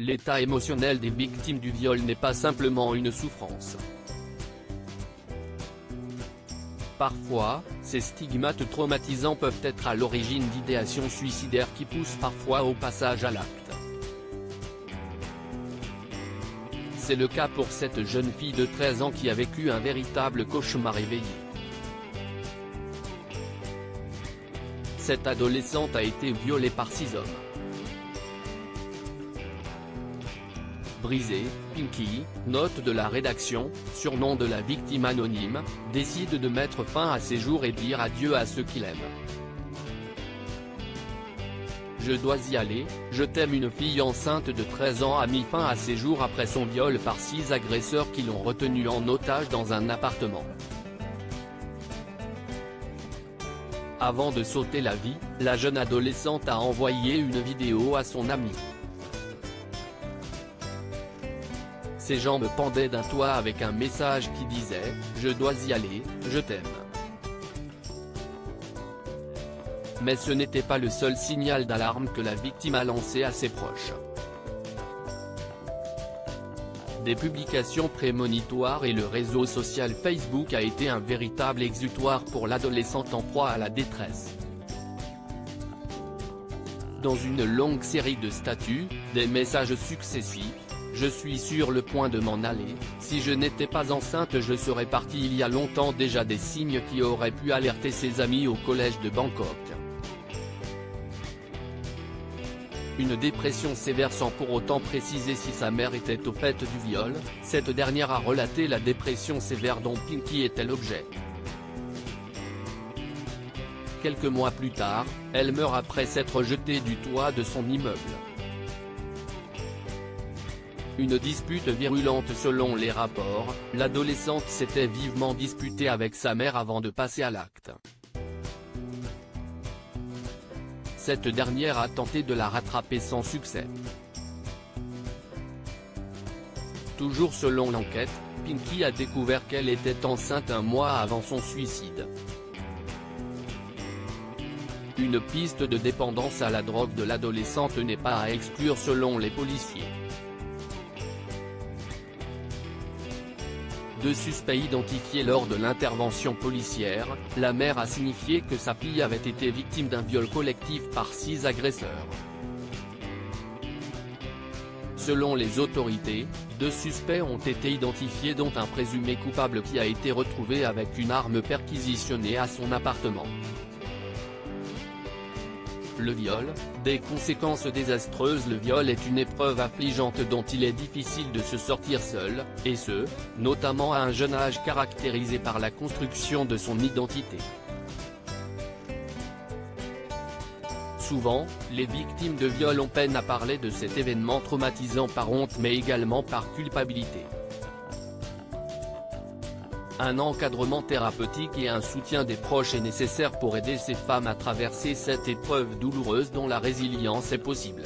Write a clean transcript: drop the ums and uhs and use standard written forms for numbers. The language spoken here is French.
l'état émotionnel des victimes du viol n'est pas simplement une souffrance. Parfois, ces stigmates traumatisants peuvent être à l'origine d'idéations suicidaires qui poussent parfois au passage à l'acte. C'est le cas pour cette jeune fille de 13 ans qui a vécu un véritable cauchemar éveillé. Cette adolescente a été violée par 6 hommes. Brisée, Pinky, note de la rédaction, surnom de la victime anonyme, décide de mettre fin à ses jours et dire adieu à ceux qu'il aime. Je dois y aller, je t'aime. Une fille enceinte de 13 ans a mis fin à ses jours après son viol par 6 agresseurs qui l'ont retenue en otage dans un appartement. Avant de s'ôter la vie, la jeune adolescente a envoyé une vidéo à son ami. Ses jambes pendaient d'un toit avec un message qui disait « Je dois y aller, je t'aime ». Mais ce n'était pas le seul signal d'alarme que la victime a lancé à ses proches. Des publications prémonitoires et le réseau social Facebook a été un véritable exutoire pour l'adolescente en proie à la détresse. Dans une longue série de statuts, des messages successifs: je suis sur le point de m'en aller, si je n'étais pas enceinte je serais partie il y a longtemps, déjà des signes qui auraient pu alerter ses amis au collège de Bangkok. Une dépression sévère sans pour autant préciser si sa mère était au fait du viol, cette dernière a relaté la dépression sévère dont Pinky était l'objet. Quelques mois plus tard, elle meurt après s'être jetée du toit de son immeuble. Une dispute virulente selon les rapports, l'adolescente s'était vivement disputée avec sa mère avant de passer à l'acte. Cette dernière a tenté de la rattraper sans succès. Toujours selon l'enquête, Pinky a découvert qu'elle était enceinte un mois avant son suicide. Une piste de dépendance à la drogue de l'adolescente n'est pas à exclure selon les policiers. Deux suspects identifiés lors de l'intervention policière, la mère a signifié que sa fille avait été victime d'un viol collectif par 6 agresseurs. Selon les autorités, 2 suspects ont été identifiés dont un présumé coupable qui a été retrouvé avec une arme perquisitionnée à son appartement. Le viol, des conséquences désastreuses. Le viol est une épreuve affligeante dont il est difficile de se sortir seul, et ce, notamment à un jeune âge caractérisé par la construction de son identité. Souvent, les victimes de viol ont peine à parler de cet événement traumatisant par honte mais également par culpabilité. Un encadrement thérapeutique et un soutien des proches est nécessaire pour aider ces femmes à traverser cette épreuve douloureuse dont la résilience est possible.